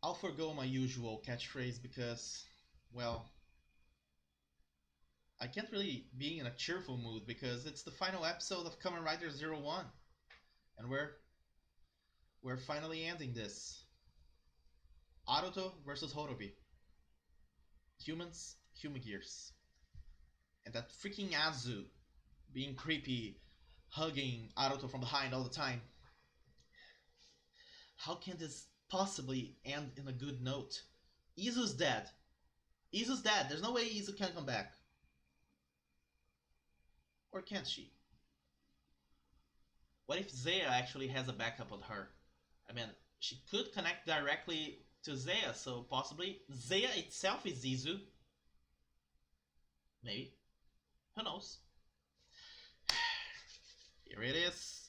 I'll forgo my usual catchphrase because, well, I can't really be in a cheerful mood because it's the final episode of Kamen Rider 01, and we're finally ending this. Arato versus Horobi. Humans, Humagears. And that freaking Azu being creepy, hugging Arato from behind all the time. How can this possibly end in a good note? Izu's dead. Izu's dead. There's no way Izu can come back. Or can't she? What if Zaya actually has a backup on her? I mean, she could connect directly to Zaya, so possibly Zaya itself is Izu. Maybe. Who knows? Here it is.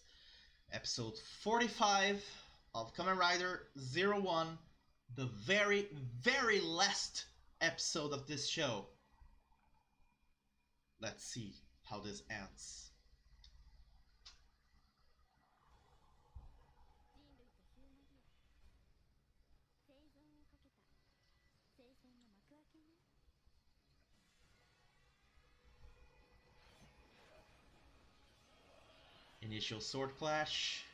Episode 45 of Kamen Rider 01. The very, very last episode of this show. Let's see how this ends. Initial sword clash.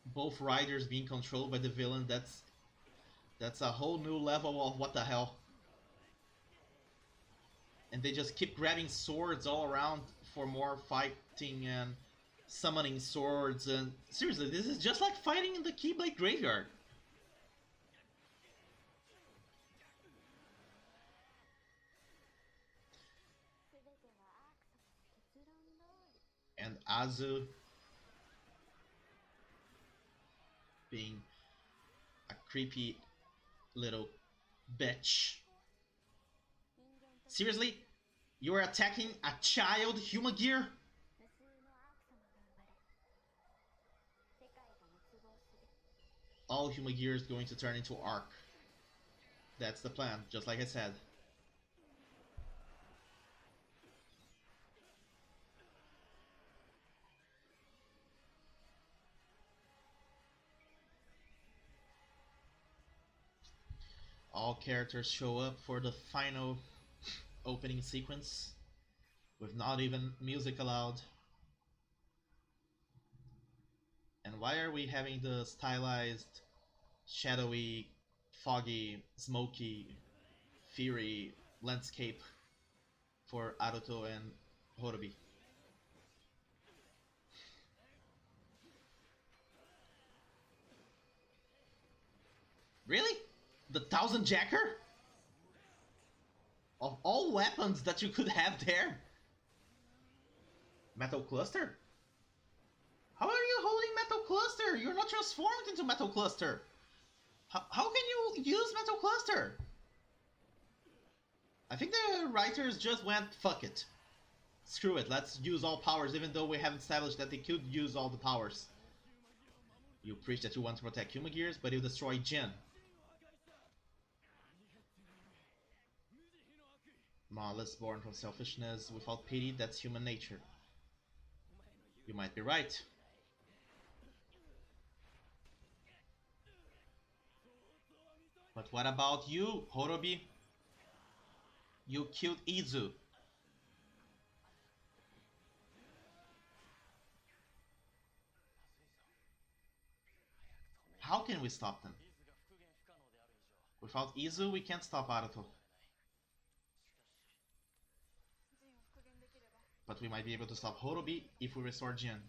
Both riders being controlled by the villain. That's a whole new level of what the hell. And they just keep grabbing swords all around for more fighting and summoning swords. And seriously, this is just like fighting in the Keyblade graveyard. And Azu being a creepy little bitch. Seriously? You are attacking a child Humagear? All Humagear is going to turn into Arc. That's the plan, just like I said. All characters show up for the final opening sequence with not even music allowed. And why are we having the stylized, shadowy, foggy, smoky, fiery landscape for Aruto and Horobi? Really? The Thousand Jacker? Of all weapons that you could have there? Metal Cluster? How are you holding Metal Cluster? You're not transformed into Metal Cluster. How can you use Metal Cluster? I think the writers just went, fuck it. Screw it, let's use all powers even though we haven't established that they could use all the powers. You preach that you want to protect Humagears, but you destroy Jin. Malice born from selfishness without pity, that's human nature. You might be right. But what about you, Horobi? You killed Izu. How can we stop them? Without Izu, we can't stop Arato. But we might be able to stop Horubi if we restore Jin.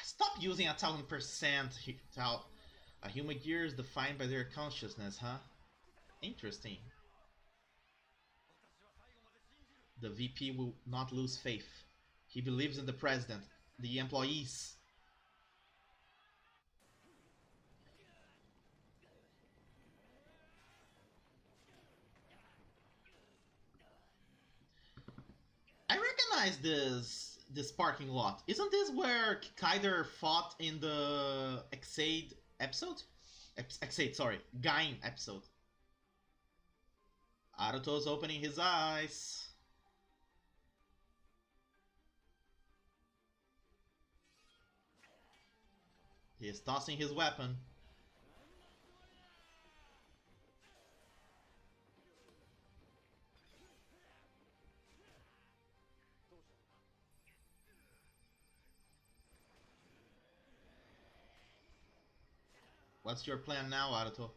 Stop using 1000% a Humagear is defined by their consciousness, huh? Interesting. The VP will not lose faith. He believes in the president, the employees. I recognize this parking lot. Isn't this where Kaede fought in the Exade episode? Exade, sorry, Gain episode. Aruto's opening his eyes. He is tossing his weapon. What's your plan now, Arato?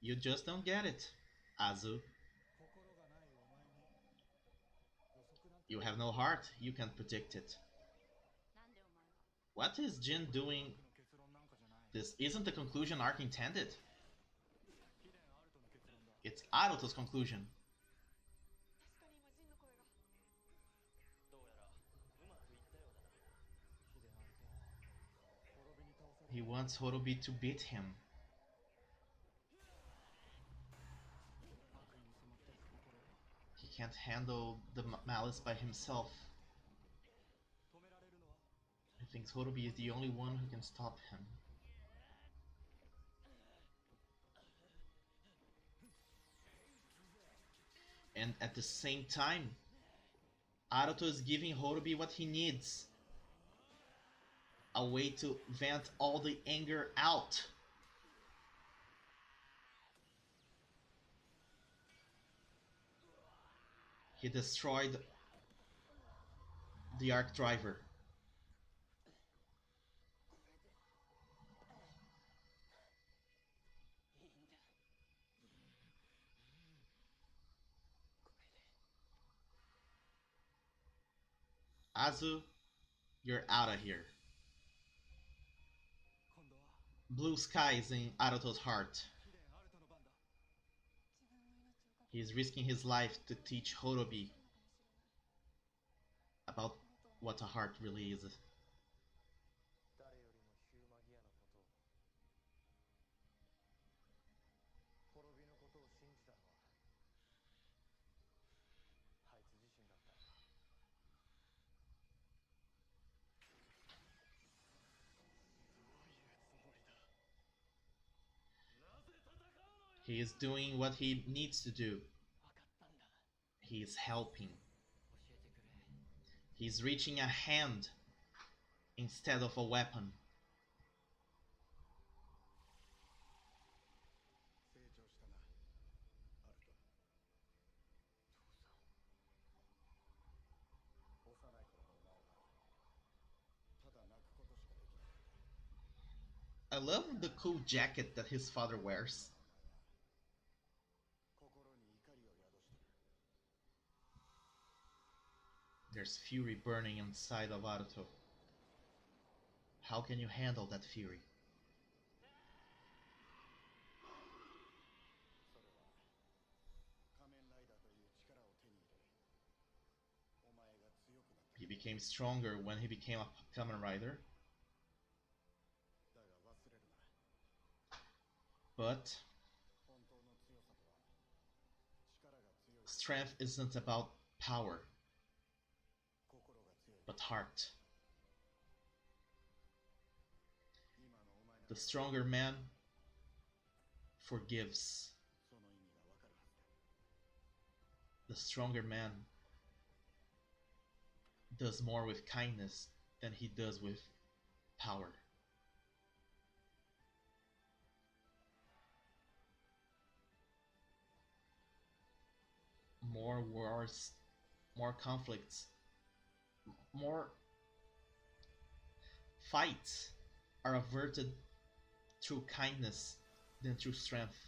You just don't get it, Azu. You have no heart, you can't predict it. What is Jin doing? This isn't the conclusion arc intended. It's Aruto's conclusion. He wants Horubi to beat him. He can't handle the malice by himself. He thinks Horubi is the only one who can stop him. And at the same time, Arato is giving Horubi what he needs. A way to vent all the anger out. He destroyed the arc driver. Azu, you're out of here. Blue skies in Arato's heart. He's risking his life to teach Horobi about what a heart really is. He is doing what he needs to do. He is helping. He's reaching a hand instead of a weapon. I love the cool jacket that his father wears. There's fury burning inside of Arato. How can you handle that fury? He became stronger when he became a Kamen Rider. But strength isn't about power, but heart. The stronger man forgives. The stronger man does more with kindness than he does with power. More wars, more conflicts, more fights are averted through kindness than through strength.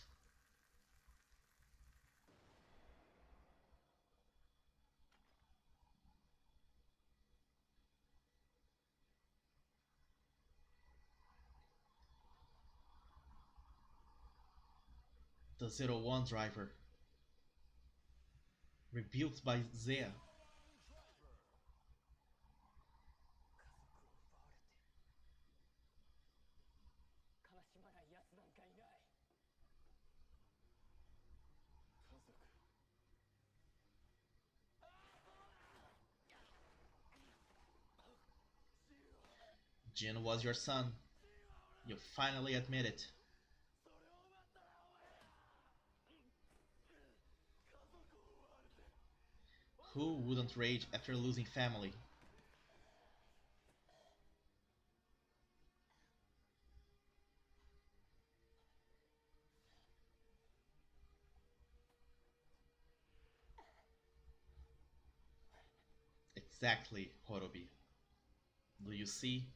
The 01 driver, rebuked by Zea, Jin was your son. You finally admit it. Who wouldn't rage after losing family? Exactly, Horobi. Do you see?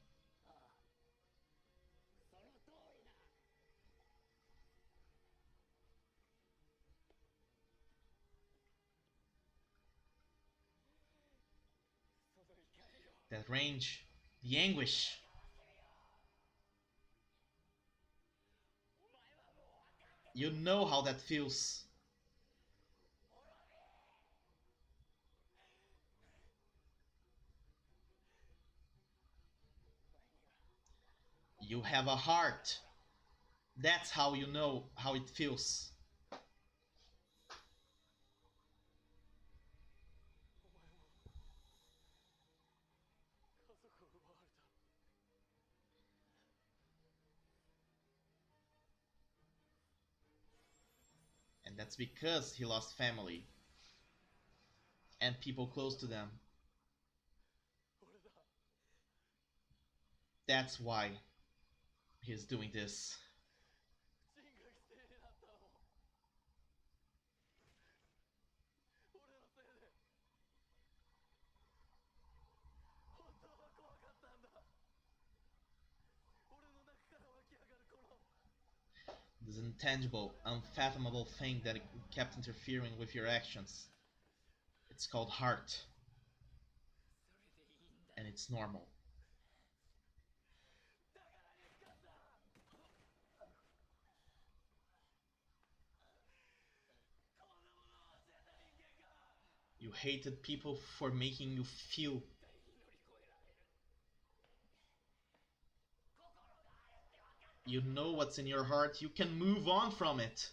That range, the anguish. You know how that feels. You have a heart. That's how you know how it feels. And that's because he lost family and people close to them. That's why he's doing this. This intangible, unfathomable thing that kept interfering with your actions. It's called heart. And it's normal. You hated people for making you feel. You know what's in your heart. You can move on from it.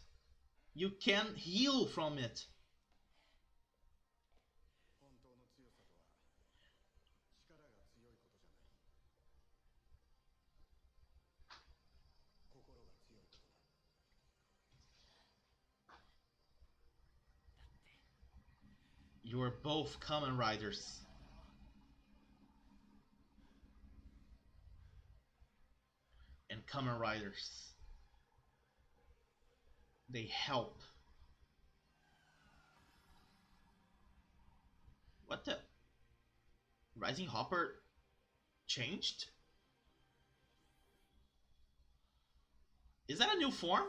You can heal from it. You are both Kamen Riders. And Kamen Riders, they help. What the? Rising Hopper changed? Is that a new form?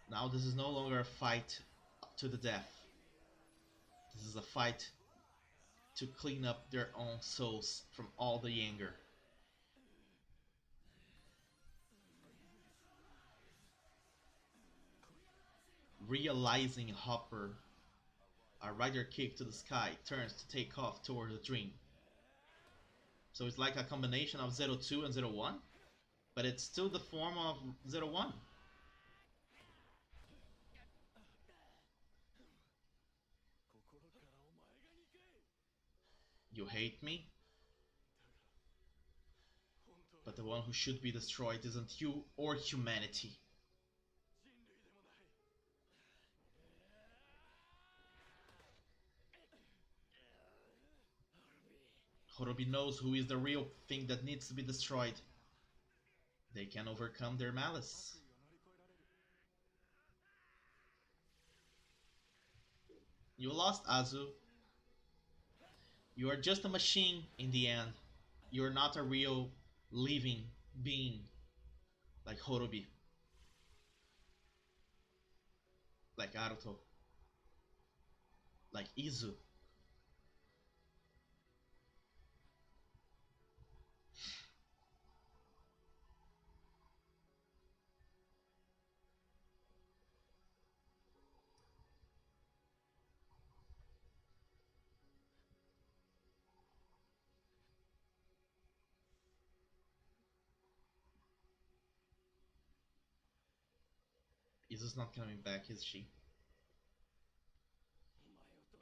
Now this is no longer a fight to the death. This is a fight to clean up their own souls from all the anger. Realizing Hopper, a rider kick to the sky, turns to take off toward the dream. So it's like a combination of 02 and 01, but it's still the form of 01. You hate me? But the one who should be destroyed isn't you or humanity. Horubi knows who is the real thing that needs to be destroyed. They can overcome their malice. You lost, Azu. You are just a machine in the end. You're not a real living being like Horubi, like Arato, like Izu. Izu's not coming back, is she?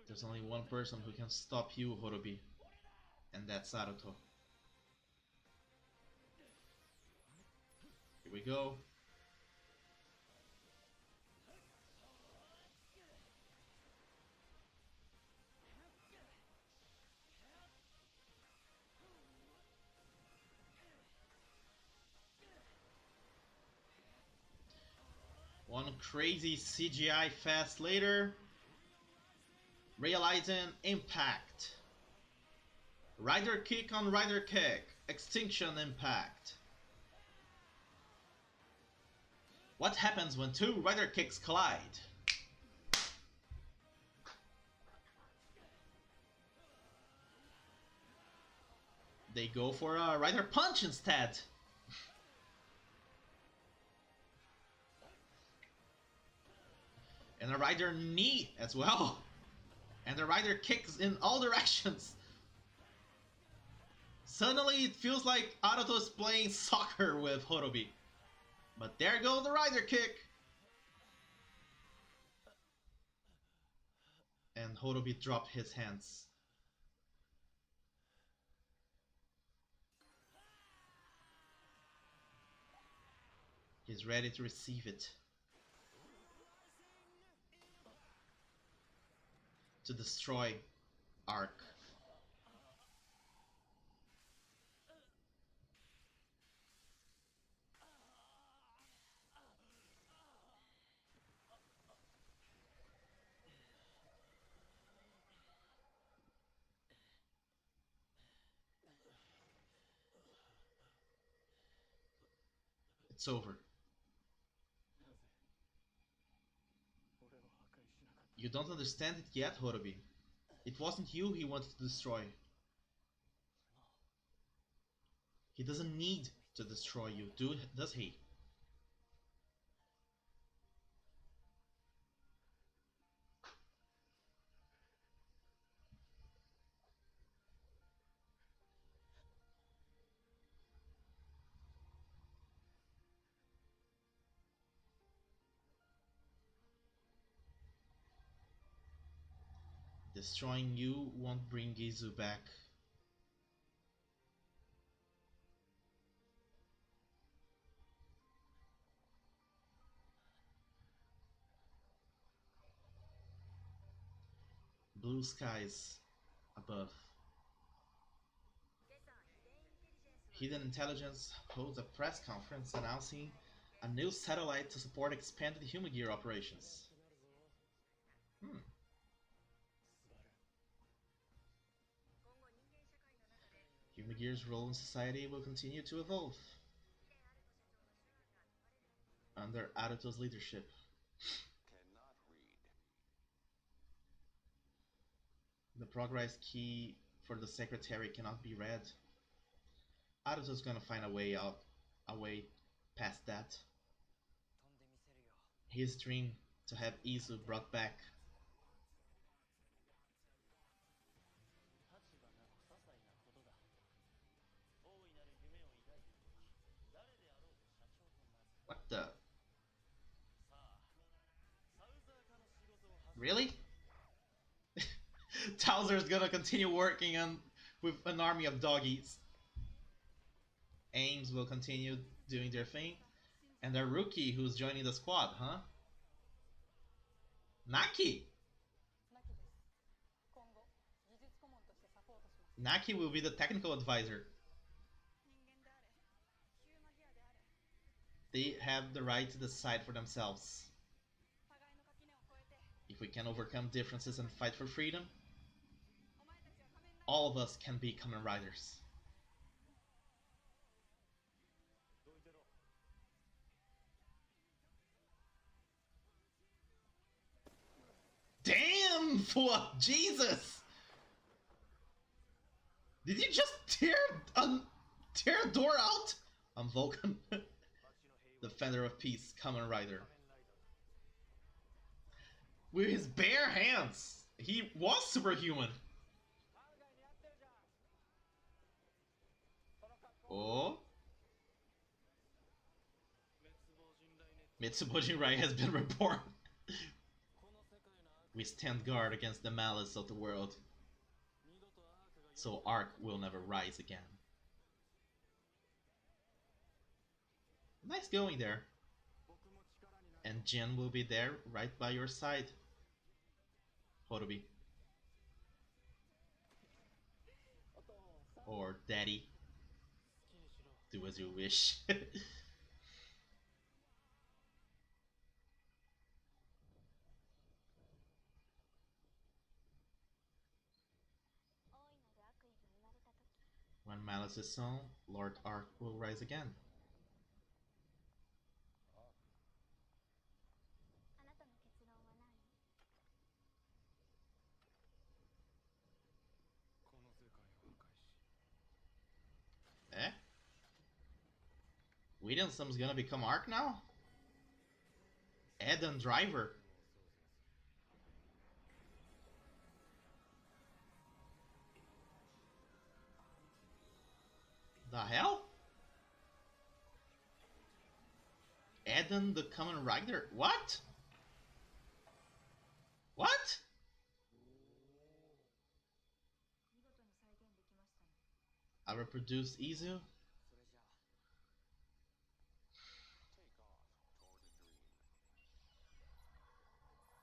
There's only one person who can stop you, Horubi, and that's Arato. we go. One crazy CGI fest later, realizing impact. Rider kick on rider kick, extinction impact. What happens when two rider kicks collide? They go for a rider punch instead. And a rider knee as well. And the rider kicks in all directions. Suddenly it feels like Arato is playing soccer with Horubi. But there goes the rider kick. And Horubi dropped his hands. He's ready to receive it. To destroy Arc. It's over. You don't understand it yet, Horubi. It wasn't you he wanted to destroy. He doesn't need to destroy you, does he? Destroying you won't bring Gizu back. Blue skies above. Hidden Intelligence holds a press conference announcing a new satellite to support expanded Humagear operations. Humagear's role in society will continue to evolve under Arato's leadership. The progress key for the secretary cannot be read. Arato's gonna find a way out, a way past that. His dream to have Izu brought back. What the? Really? Towser's gonna continue working on with an army of doggies. Ames will continue doing their thing. And a rookie who's joining the squad, huh? Naki! Naki will be the technical advisor. They have the right to decide for themselves. If we can overcome differences and fight for freedom, all of us can be Kamen Riders. Damn! What? Jesus! Did you just tear a door out? I'm Vulcan. Defender of Peace, Kamen Rider. With his bare hands! He was superhuman! Oh? Mitsubojin Rai has been reborn. We stand guard against the malice of the world, so Arc will never rise again. Nice going there. And Jin will be there right by your side, Horubi. Or Daddy. Do as you wish. When malice is sown, Lord Arc will rise again. Eh? Williamson's gonna become Arc now? Ed and Driver. The hell? Eden the Kamen Rider? What? What? I reproduced Izu?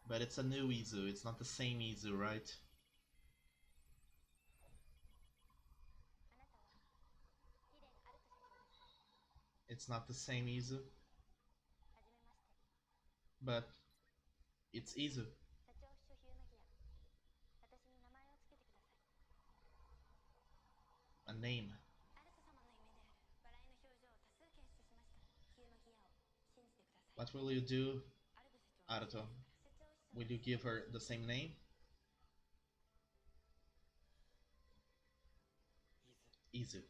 But it's a new Izu, it's not the same Izu, right? It's not the same Izu. But it's Izu. A name. What will you do, Arato? Will you give her the same name? Izu.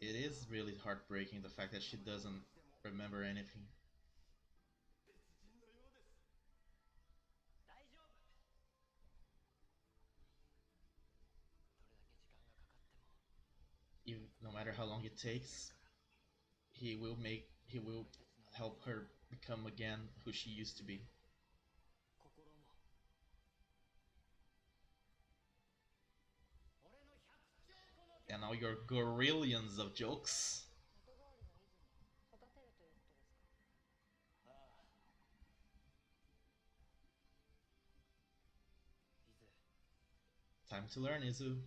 It is really heartbreaking, the fact that she doesn't remember anything. Even, no matter how long it takes, he will help her become again who she used to be. And all your gorillions of jokes. Time to learn, Izu.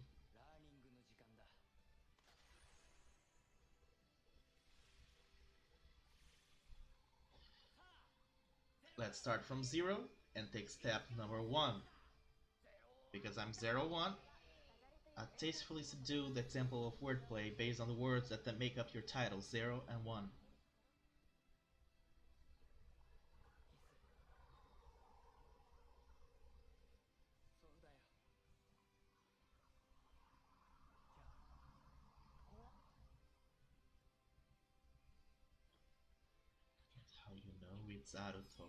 Let's start from 0 and take step number 1. Because I'm 01, I tastefully subdue the temple of wordplay based on the words that make up your title, 0 and 1. That's how you know it's Aruto.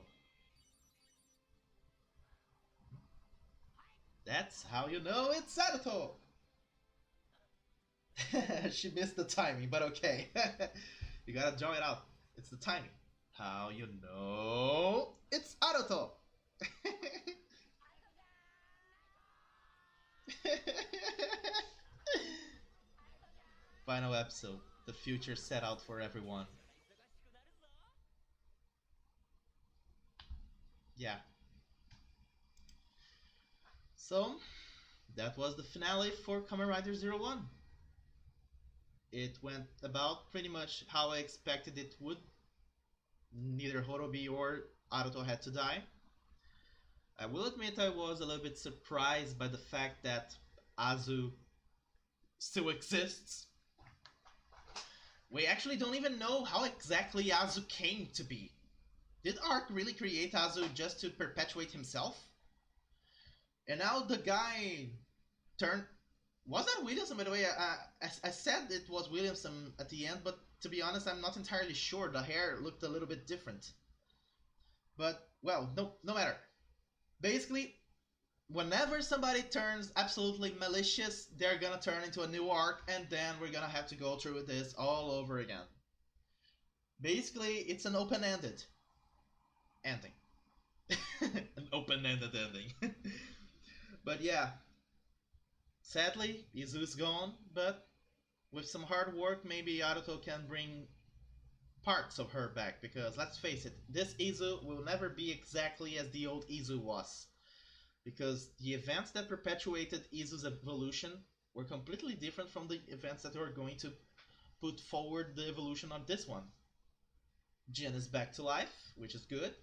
That's how you know it's Arato! She missed the timing, but okay. You gotta draw it out. It's the timing. How you know it's Arato! Final episode. The future set out for everyone. Yeah. So, that was the finale for Kamen Rider 01. It went about pretty much how I expected it would. Neither Horobi or Arato had to die. I will admit I was a little bit surprised by the fact that Azu still exists. We actually don't even know how exactly Azu came to be. Did Arc really create Azu just to perpetuate himself? And now the guy turned... Was that Williamson, by the way? I said it was Williamson at the end, but to be honest, I'm not entirely sure. The hair looked a little bit different. But, well, no matter. Basically, whenever somebody turns absolutely malicious, they're gonna turn into a new arc, and then we're gonna have to go through this all over again. Basically, it's an open-ended. ending. An open-ended ending. But yeah, sadly, Izu's gone, but with some hard work, maybe Arato can bring parts of her back, because let's face it, this Izu will never be exactly as the old Izu was. Because the events that perpetuated Izu's evolution were completely different from the events that are going to put forward the evolution of this one. Jin is back to life, which is good.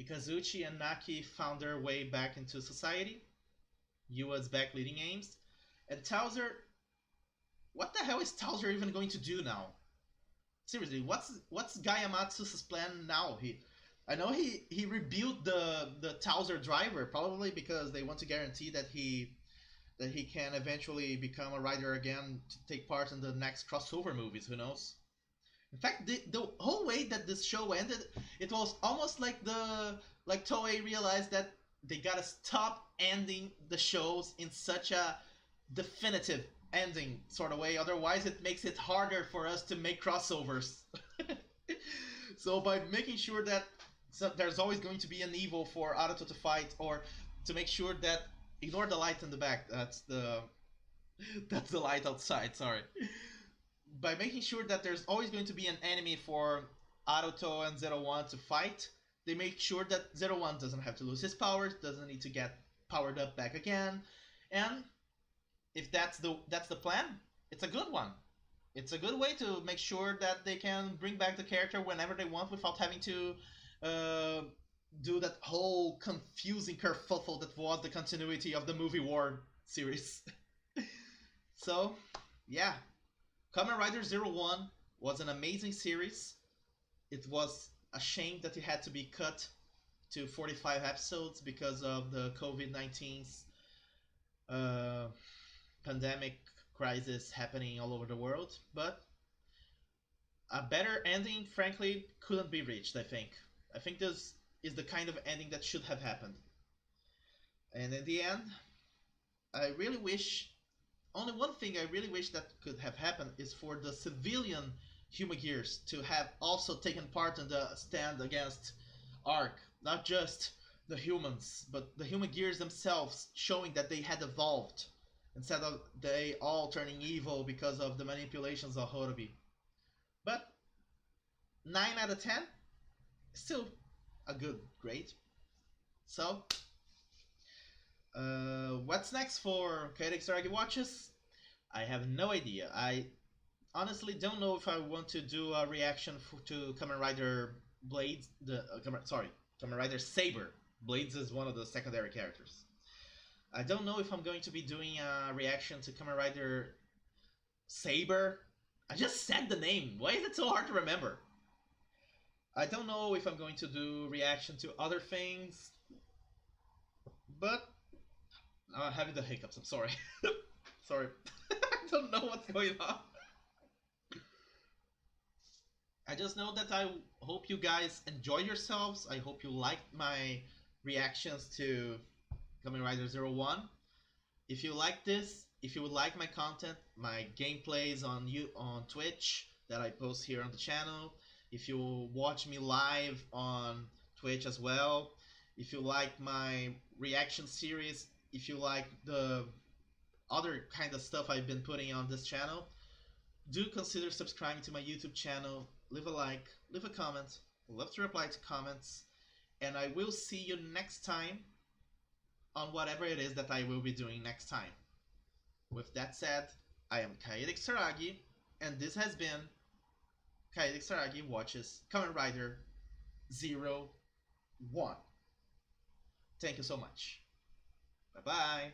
Ikazuchi and Naki found their way back into society. Yua's back leading aims. And Towser, what the hell is Towser even going to do now? Seriously, what's Gayamatsu's plan now? I know he rebuilt the Towser driver, probably because they want to guarantee that he can eventually become a rider again to take part in the next crossover movies. Who knows? In fact, the whole way that this show ended, it was almost like Toei realized that they gotta stop ending the shows in such a definitive ending sort of way. Otherwise, it makes it harder for us to make crossovers. So by making sure that there's always going to be an evil for Arato to fight, or to make sure that ignore the light in the back. That's the light outside. Sorry. By making sure that there's always going to be an enemy for Aruto and 01 to fight, they make sure that 01 doesn't have to lose his powers, doesn't need to get powered up back again, and if that's the plan, it's a good one. It's a good way to make sure that they can bring back the character whenever they want without having to do that whole confusing kerfuffle that was the continuity of the movie War series. So, yeah. Kamen Rider 01 was an amazing series. It was a shame that it had to be cut to 45 episodes because of the COVID-19's pandemic crisis happening all over the world. But a better ending, frankly, couldn't be reached, I think. I think this is the kind of ending that should have happened. And in the end, I really wish... Only one thing I really wish that could have happened is for the civilian Humagears to have also taken part in the stand against Arc. Not just the humans, but the Humagears themselves, showing that they had evolved instead of they all turning evil because of the manipulations of Horubi. But 9 out of 10, still a good grade. So, what's next for Kaede Kisaragi watches? I have no idea. I honestly don't know if I want to do a reaction to Kamen Rider Blades. Kamen Rider Saber. Blades is one of the secondary characters. I don't know if I'm going to be doing a reaction to Kamen Rider Saber. I just said the name. Why is it so hard to remember? I don't know if I'm going to do reaction to other things, but I'm having the hiccups. I'm sorry. Sorry. I don't know what's going on. I just know that I hope you guys enjoy yourselves. I hope you liked my reactions to Kamen Rider 01. If you like this, if you would like my content, my gameplays on Twitch that I post here on the channel, if you watch me live on Twitch as well, if you like my reaction series, if you like the other kind of stuff I've been putting on this channel, do consider subscribing to my YouTube channel. Leave a like, leave a comment. I love to reply to comments. And I will see you next time on whatever it is that I will be doing next time. With that said, I am Kaede Kisaragi, and this has been Kaede Kisaragi Watches Kamen Rider 01. Thank you so much. Bye-bye.